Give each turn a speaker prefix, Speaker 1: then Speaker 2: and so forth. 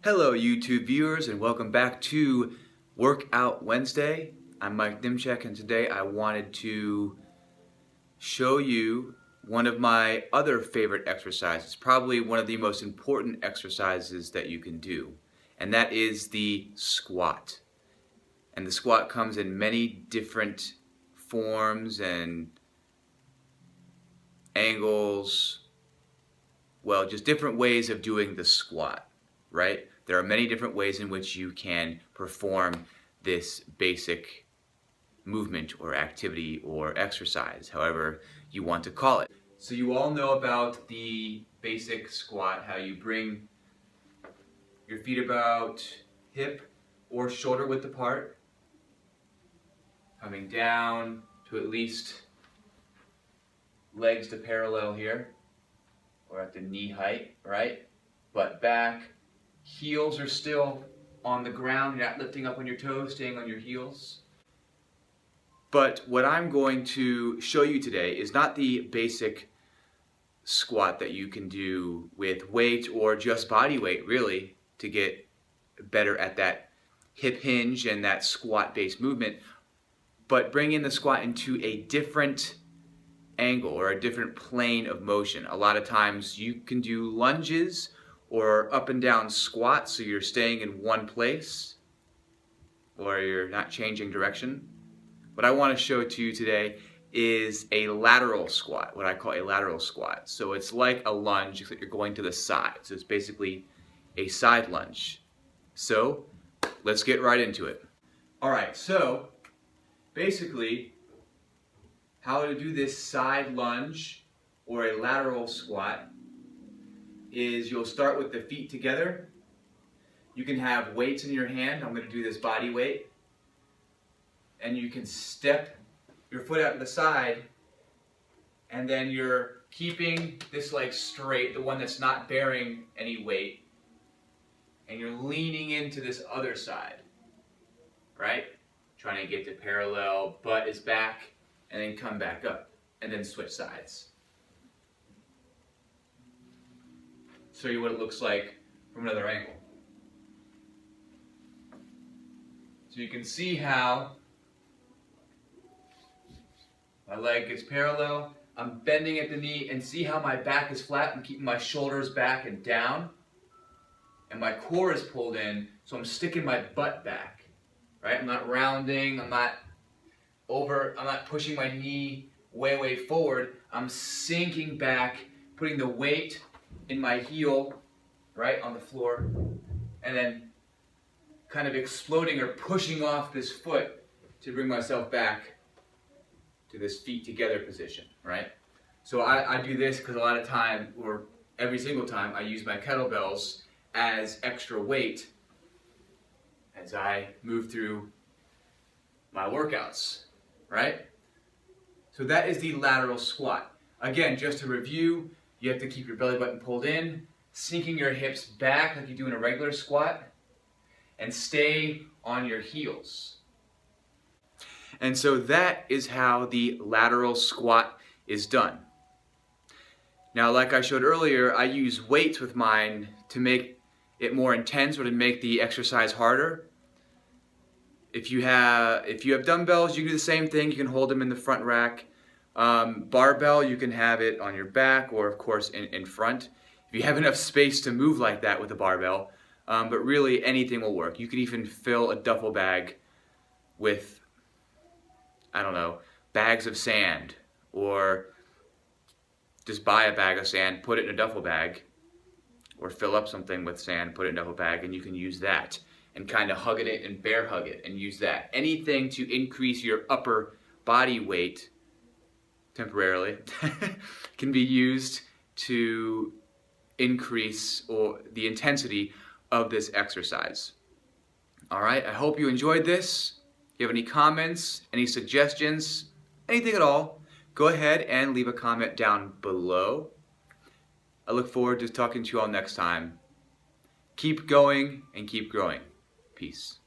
Speaker 1: Hello YouTube viewers and welcome back to Workout Wednesday. I'm Mike Nimchek and today I wanted to show you one of my other favorite exercises, probably one of the most important exercises that you can do, and that is the squat. And the squat comes in many different forms and angles, well, just different ways of doing the squat, right? There are many different ways in which you can perform this basic movement or activity or exercise, however you want to call it. So you all know about the basic squat, how you bring your feet about hip or shoulder width apart, coming down to at least legs to parallel here, or at the knee height, right? Butt back, heels are still on the ground, you're not lifting up on your toes, staying on your heels. But what I'm going to show you today is not the basic squat that you can do with weight or just body weight, really, to get better at that hip hinge and that squat-based movement, but bring in the squat into a different angle or a different plane of motion. A lot of times you can do lunges or up and down squats, so you're staying in one place or you're not changing direction. What I want to show to you today is a lateral squat, what I call a lateral squat. So it's like a lunge, except you're going to the side. So it's basically a side lunge. So let's get right into it. All right, so basically how to do this side lunge or a lateral squat is you'll start with the feet together. You can have weights in your hand. I'm going to do this body weight. And you can step your foot out to the side, and then you're keeping this leg straight, the one that's not bearing any weight, and you're leaning into this other side, right? Trying to get to parallel, butt is back, and then come back up, and then switch sides. Show you what it looks like from another angle. So you can see how my leg is parallel, I'm bending at the knee, and see how my back is flat? I'm keeping my shoulders back and down, and my core is pulled in, so I'm sticking my butt back, right? I'm not rounding, I'm not pushing my knee way forward. I'm sinking back, putting the weight in my heel, right, on the floor, and then kind of exploding or pushing off this foot to bring myself back to this feet together position, right? So I do this because a lot of time, or every single time, I use my kettlebells as extra weight as I move through my workouts, right? So that is the lateral squat. Again, just to review, you have to keep your belly button pulled in, sinking your hips back like you do in a regular squat, and stay on your heels. And so that is how the lateral squat is done. Now, like I showed earlier, I use weights with mine to make it more intense or to make the exercise harder. If you have dumbbells, you can do the same thing. You can hold them in the front rack. Barbell, you can have it on your back or, of course, in front. If you have enough space to move like that with a barbell, but really anything will work. You could even fill a duffel bag with, I don't know, bags of sand, or just buy a bag of sand, put it in a duffel bag, or fill up something with sand, put it in a duffel bag, and you can use that and kind of hug it and bear hug it and use that. Anything to increase your upper body weight temporarily can be used to increase the intensity of this exercise. All right, I hope you enjoyed this. If you have any comments, any suggestions, anything at all, go ahead and leave a comment down below. I look forward to talking to you all next time. Keep going and keep growing. Peace.